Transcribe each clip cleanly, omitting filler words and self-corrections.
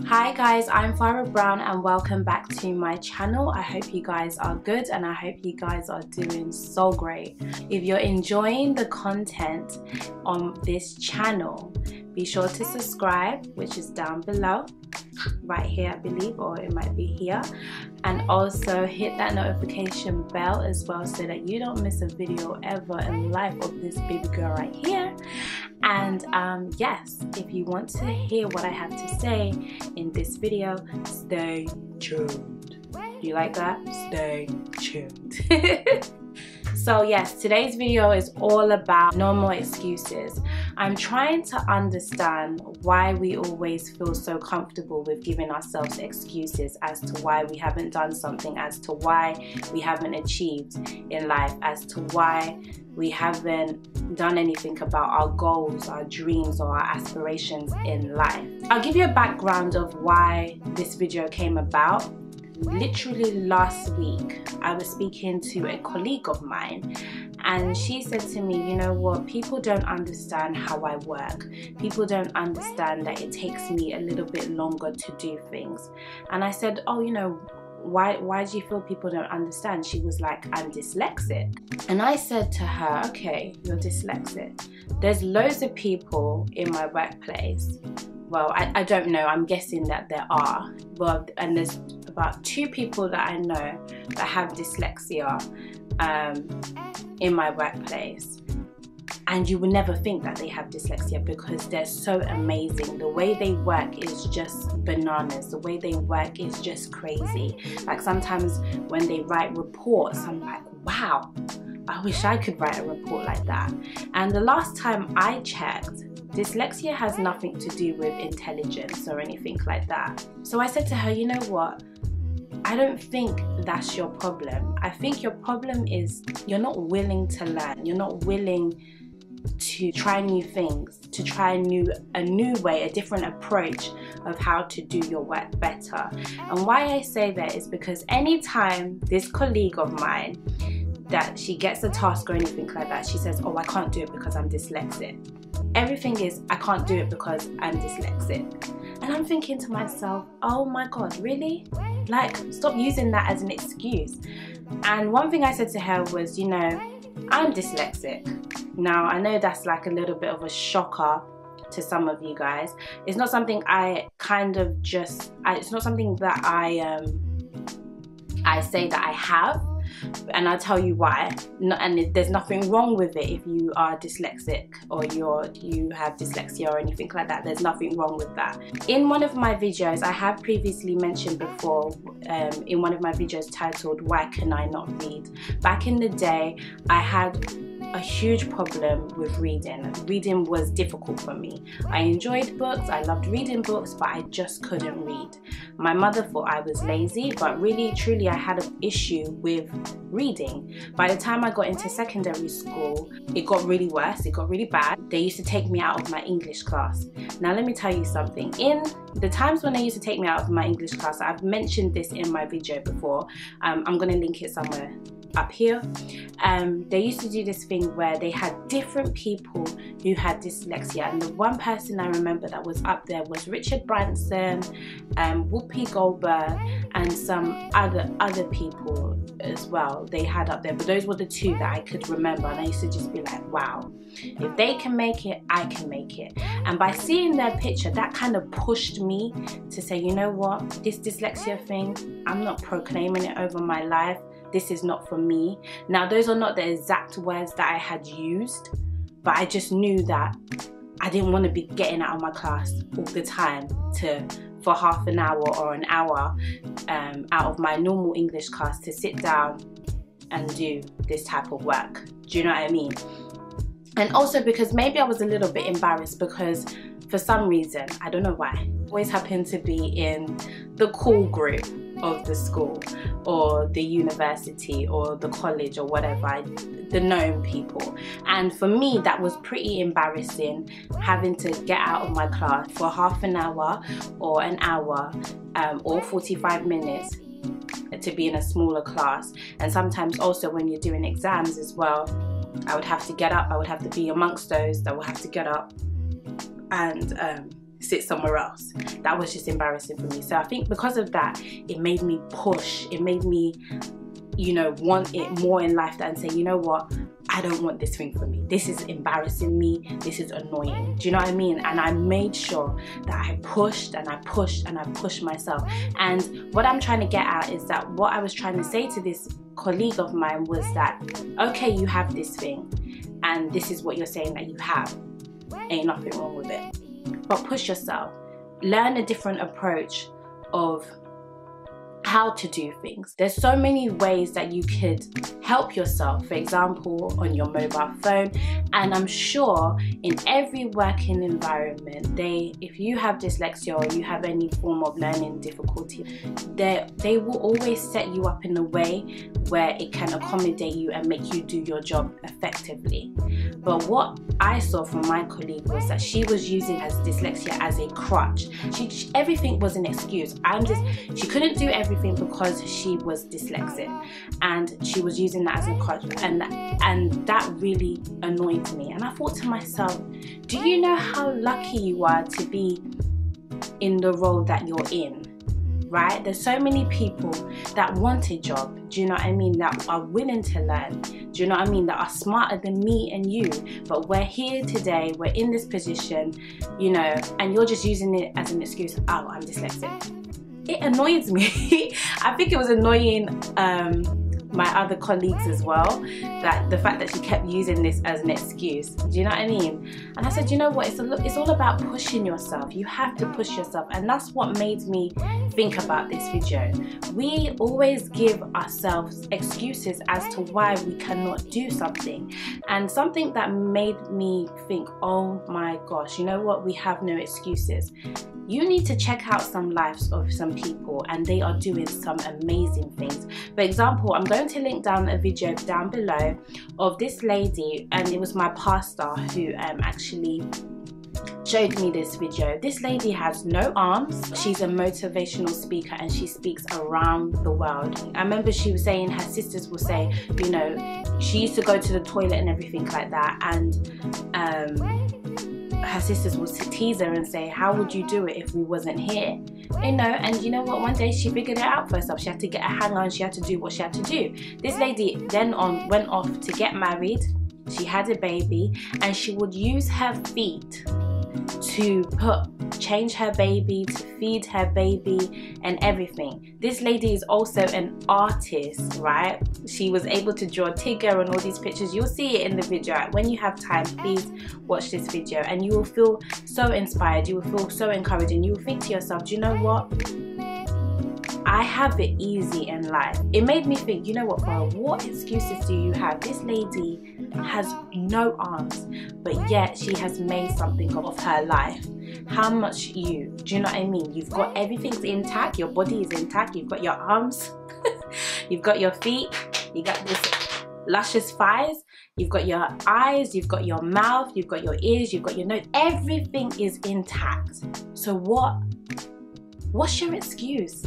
Hi guys, I'm Fara Brown and welcome back to my channel. I hope you guys are good and I hope you guys are doing so great. If you're enjoying the content on this channel, be sure to subscribe, which is down below, right here I believe, or it might be here, and also hit that notification bell as well so that you don't miss a video ever in life of this baby girl right here. And yes, if you want to hear what I have to say in this video, stay tuned. Do you like that? Stay tuned. So yes, today's video is all about no more excuses. I'm trying to understand why we always feel so comfortable with giving ourselves excuses as to why we haven't done something, as to why we haven't achieved in life, as to why we haven't done anything about our goals, our dreams, or our aspirations in life. I'll give you a background of why this video came about. Literally last week, I was speaking to a colleague of mine and she said to me, you know what, people don't understand how I work. People don't understand that it takes me a little bit longer to do things. And I said, oh, you know, why do you feel people don't understand? She was like, I'm dyslexic. And I said to her, okay, you're dyslexic. There's loads of people in my workplace. Well, I don't know, I'm guessing that there are. Well, and there's about 2 people that I know that have dyslexia in my workplace. And you would never think that they have dyslexia because they're so amazing. The way they work is just bananas. The way they work is just crazy. Like sometimes when they write reports, I'm like, wow, I wish I could write a report like that. And the last time I checked, dyslexia has nothing to do with intelligence or anything like that. So I said to her, you know what? I don't think that's your problem. I think your problem is you're not willing to learn. You're not willing to try new things, to try a new way, a different approach of how to do your work better. And why I say that is because anytime this colleague of mine, that she gets a task or anything like that, she says, oh, I can't do it because I'm dyslexic. Everything is, I can't do it because I'm dyslexic. And I'm thinking to myself, oh my God, really? Like, stop using that as an excuse. And one thing I said to her was, you know, I'm dyslexic. Now, I know that's like a little bit of a shocker to some of you guys. It's not something I it's not something that I say that I have. And I'll tell you why. And there's nothing wrong with it if you are dyslexic or you have dyslexia or anything like that. There's nothing wrong with that. In one of my videos, I have previously mentioned before, in one of my videos titled, Why Can I Not Read? Back in the day, I had a huge problem with reading. Reading was difficult for me. I enjoyed books, I loved reading books, but I just couldn't read. My mother thought I was lazy, but really, truly, I had an issue with reading. By the time I got into secondary school, it got really worse, it got really bad. They used to take me out of my English class. Now, let me tell you something. In the times when they used to take me out of my English class, I've mentioned this in my video before. I'm going to link it somewhere up here. They used to do this thing where they had different people who had dyslexia, and the one person I remember that was up there was Richard Branson, Whoopi Goldberg, and some other people as well they had up there, but those were the 2 that I could remember. And I used to just be like, wow, if they can make it, I can make it. And by seeing their picture, that kind of pushed me to say, you know what, this dyslexia thing, I'm not proclaiming it over my life. This is not for me. Now, those are not the exact words that I had used, but I just knew that I didn't want to be getting out of my class all the time for half an hour or an hour out of my normal English class to sit down and do this type of work. Do you know what I mean? And also because maybe I was a little bit embarrassed because for some reason, I don't know why, I always happened to be in the cool group of the school or the university or the college or whatever, the known people. And for me, that was pretty embarrassing, having to get out of my class for half an hour or an hour or 45 minutes to be in a smaller class. And sometimes also when you're doing exams as well, I would have to get up, I would have to be amongst those that will have to get up and sit somewhere else. That was just embarrassing for me. So I think because of that, it made me push. It made me, you know, want it more in life and say, you know what, I don't want this thing for me. This is embarrassing me. This is annoying. Do you know what I mean? And I made sure that I pushed and I pushed and I pushed myself. And what I'm trying to get at is that what I was trying to say to this colleague of mine was that, okay, you have this thing and this is what you're saying that you have. Ain't nothing wrong with it. But push yourself. Learn a different approach of how to do things. There's so many ways that you could help yourself, for example on your mobile phone, and I'm sure in every working environment, if you have dyslexia or you have any form of learning difficulty, they will always set you up in a way where it can accommodate you and make you do your job effectively. But what I saw from my colleague was that she was using her dyslexia as a crutch. Everything was an excuse. She couldn't do everything because she was dyslexic, and she was using that as a crutch, and that really annoyed me. And I thought to myself, do you know how lucky you are to be in the role that you're in? Right? There's so many people that want a job, do you know what I mean, that are willing to learn, do you know what I mean, that are smarter than me and you, but we're here today, we're in this position, you know, and you're just using it as an excuse. Oh, I'm dyslexic. It annoys me. I think it was annoying my other colleagues as well, that the fact that she kept using this as an excuse. Do you know what I mean? And I said, you know what, it's all about pushing yourself. You have to push yourself, and that's what made me think about this video. We always give ourselves excuses as to why we cannot do something, and something that made me think, oh my gosh, you know what, we have no excuses. You need to check out some lives of some people, and they are doing some amazing things. For example, I'm going to link down a video down below of this lady, and it was my pastor who actually showed me this video. This lady has no arms. She's a motivational speaker and she speaks around the world. I remember she was saying her sisters will say, you know, she used to go to the toilet and everything like that, and her sisters would tease her and say, how would you do it if we wasn't here? You know, and you know what, one day she figured it out for herself. She had to get a hang on, she had to do what she had to do. This lady then went off to get married. She had a baby, and she would use her feet to change her baby, to feed her baby and everything. This lady is also an artist, right? She was able to draw Tigger and all these pictures. You'll see it in the video. When you have time, please watch this video and you will feel so inspired. You will feel so encouraged, and you will think to yourself, do you know what? I have it easy in life. It made me think, you know what, Fara, what excuses do you have? This lady has no arms, but yet she has made something of her life. How much do you know what I mean? You've got everything's intact, your body is intact, you've got your arms, you've got your feet, you got this luscious thighs, you've got your eyes, you've got your mouth, you've got your ears, you've got your nose, everything is intact. So what's your excuse?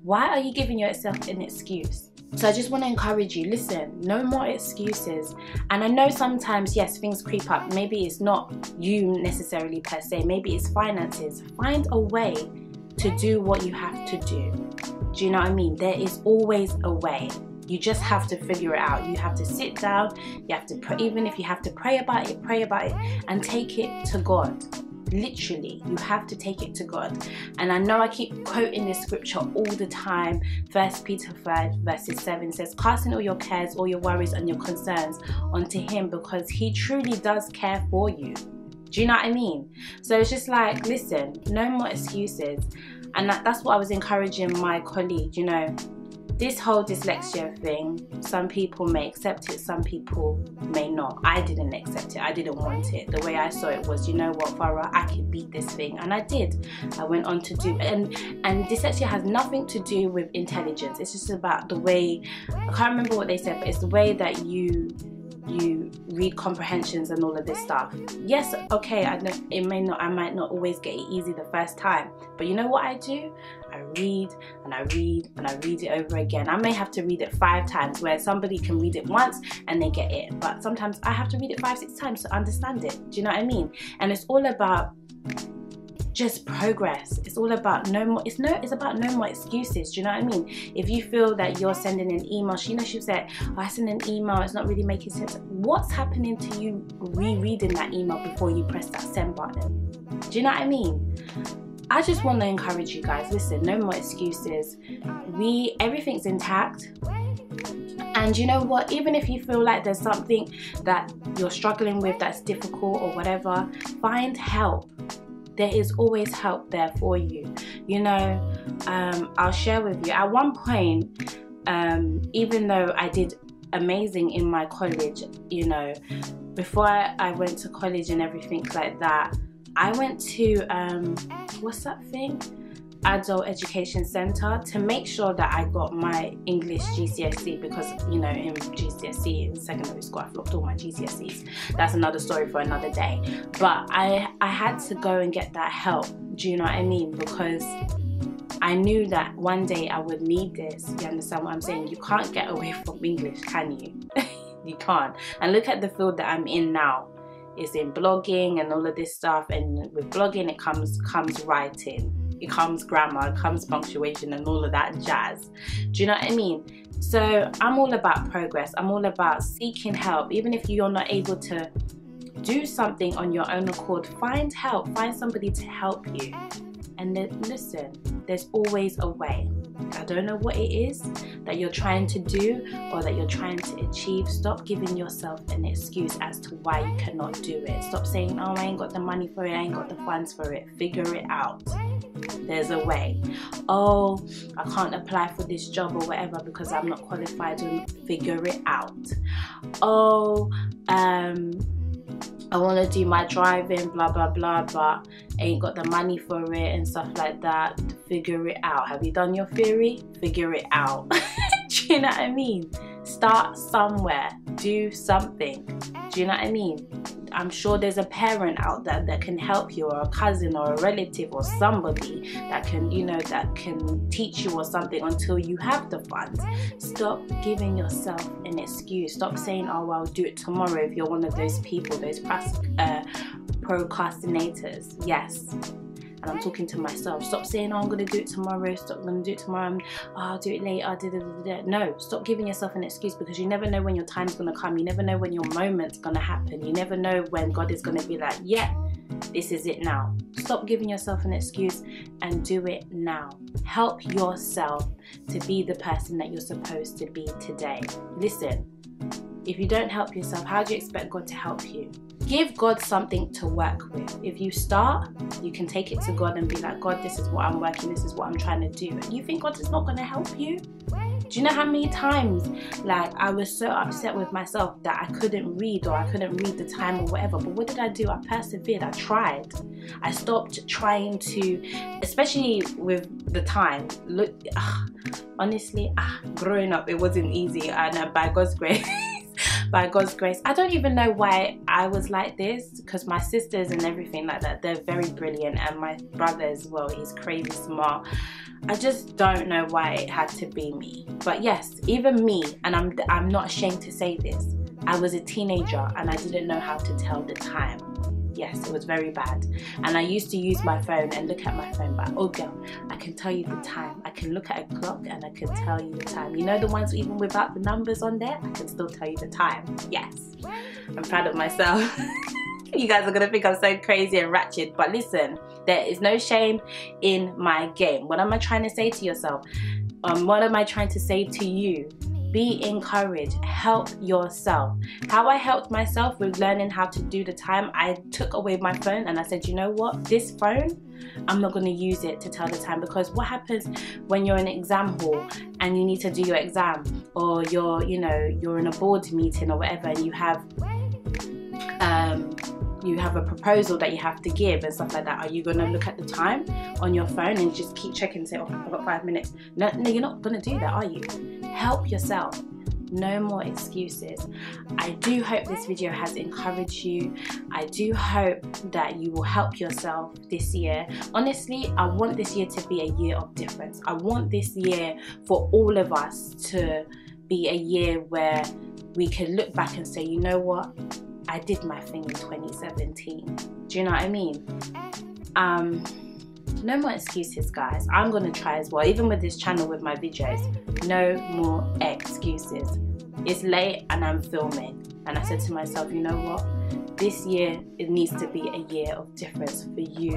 Why are you giving yourself an excuse? So I just want to encourage you, listen, no more excuses. And I know sometimes, yes, things creep up. Maybe it's not you necessarily per se, maybe it's finances. Find a way to do what you have to do. Do you know what I mean? There is always a way. You just have to figure it out. You have to sit down, you have to pray, even if you have to pray about it and take it to God. Literally, you have to take it to God. And I know I keep quoting this scripture all the time. 1 Peter 5 verses 7 says, casting all your cares, all your worries and your concerns onto him, because he truly does care for you. Do you know what I mean? So it's just like, listen, no more excuses. And that's what I was encouraging my colleague, you know. This whole dyslexia thing, some people may accept it, some people may not. I didn't accept it, I didn't want it. The way I saw it was, you know what, Fara, I can beat this thing, and I did. I went on to do, and dyslexia has nothing to do with intelligence. It's just about the way, I can't remember what they said, but it's the way that you read comprehensions and all of this stuff. Yes, okay, I might not always get it easy the first time, but you know what I do? I read and I read and I read it over again. I may have to read it 5 times, where somebody can read it once and they get it, but sometimes I have to read it 5, 6 times to understand it. Do you know what I mean? And it's all about just progress. It's all about no more, it's about no more excuses. Do you know what I mean? If you feel that you're sending an email, she said, oh, I sent an email, it's not really making sense. What's happening to you rereading that email before you press that send button? Do you know what I mean? I just want to encourage you guys, listen, no more excuses. Everything's intact. And you know what, even if you feel like there's something that you're struggling with that's difficult or whatever, find help. There is always help there for you. You know, I'll share with you, at one point, even though I did amazing in my college, you know, before I went to college and everything like that, I went to, what's that thing? Adult Education Centre to make sure that I got my English GCSE, because you know in GCSE in secondary school I flopped all my GCSEs. That's another story for another day. But I had to go and get that help, do you know what I mean? Because I knew that one day I would need this. You understand what I'm saying? You can't get away from English, can you? You can't. And look at the field that I'm in now. It's in blogging and all of this stuff, and with blogging it comes writing. It comes grammar, it comes punctuation and all of that jazz. Do you know what I mean? So I'm all about progress. I'm all about seeking help. Even if you're not able to do something on your own accord, find help. Find somebody to help you. And listen, there's always a way. I don't know what it is that you're trying to do or that you're trying to achieve. Stop giving yourself an excuse as to why you cannot do it. Stop saying, oh, I ain't got the money for it, I ain't got the funds for it. Figure it out. There's a way. Oh, I can't apply for this job or whatever because I'm not qualified. To figure it out. Oh, I want to do my driving, blah blah blah, but ain't got the money for it and stuff like that. Figure it out. Have you done your theory? Figure it out. Do you know what I mean? Start somewhere. Do something. Do you know what I mean? I'm sure there's a parent out there that can help you, or a cousin or a relative or somebody that can, you know, that can teach you or something until you have the funds. Stop giving yourself an excuse. Stop saying, oh, well, I'll do it tomorrow if you're one of those people, those procrastinators. Yes. And I'm talking to myself. Stop saying, oh, I'm going to do it tomorrow. Stop going to do it tomorrow. Oh, I'll do it later. No, stop giving yourself an excuse, because you never know when your time's going to come. You never know when your moment's going to happen. You never know when God is going to be like, yeah, this is it now. Stop giving yourself an excuse and do it now. Help yourself to be the person that you're supposed to be today. Listen, if you don't help yourself, how do you expect God to help you? Give God something to work with. If you start, you can take it to God and be like, God, this is what I'm working, this is what I'm trying to do. And you think God is not going to help you? Do you know how many times, like, I was so upset with myself that I couldn't read, or I couldn't read the time or whatever. But what did I do? I persevered. I tried. I stopped trying to, especially with the time. Look, honestly, growing up, it wasn't easy. And by God's grace, by God's grace, I don't even know why I was like this, because my sisters and everything like that, they're very brilliant, and my brother as well, he's crazy smart. I just don't know why it had to be me. But yes, even me, and I'm not ashamed to say this, I was a teenager and I didn't know how to tell the time. Yes, it was very bad. And I used to use my phone and look at my phone, but oh girl, I can tell you the time. I can look at a clock and I can tell you the time. You know, the ones even without the numbers on there, I can still tell you the time. Yes, I'm proud of myself. You guys are gonna think I'm so crazy and ratchet, but listen, there is no shame in my game. What am I trying to say to yourself? What am I trying to say to you? Be encouraged. Help yourself. How I helped myself with learning how to do the time, I took away my phone and I said, you know what, this phone, I'm not going to use it to tell the time. Because what happens when you're in an exam hall and you need to do your exam, or you're in a board meeting or whatever, and you have a proposal that you have to give and stuff like that. Are you going to look at the time on your phone and just keep checking and say, oh, I've got 5 minutes? No, you're not going to do that, are you? Help yourself. No more excuses. I do hope this video has encouraged you. I do hope that you will help yourself this year. Honestly, I want this year to be a year of difference. I want this year for all of us to be a year where we can look back and say, you know what? I did my thing in 2017. Do you know what I mean? no more excuses, guys. I'm gonna try as well, even with this channel, with my videos. No more excuses. It's late and I'm filming, and I said to myself, you know what, this year it needs to be a year of difference for you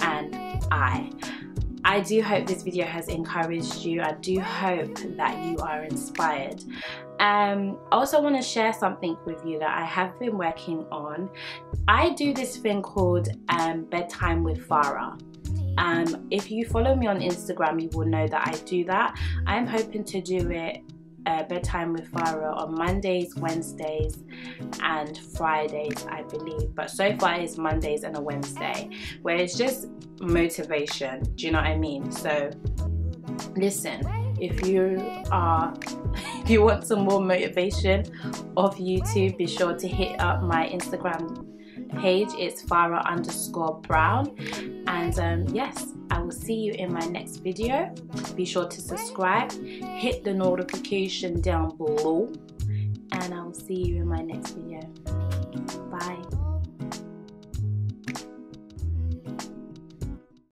and I do hope this video has encouraged you. I do hope that you are inspired. I also want to share something with you that I have been working on. I do this thing called bedtime with Fara. If you follow me on Instagram, you will know that I do that. I'm hoping to do it bedtime with Fara on Mondays, Wednesdays and Fridays, I believe, but so far it's Mondays and a Wednesday, where it's just motivation. Do you know what I mean? So listen, if you want some more motivation of YouTube, be sure to hit up my Instagram page. It's Fara_Brown, and yes, I will see you in my next video. Be sure to subscribe, hit the notification down below, and I will see you in my next video. Bye.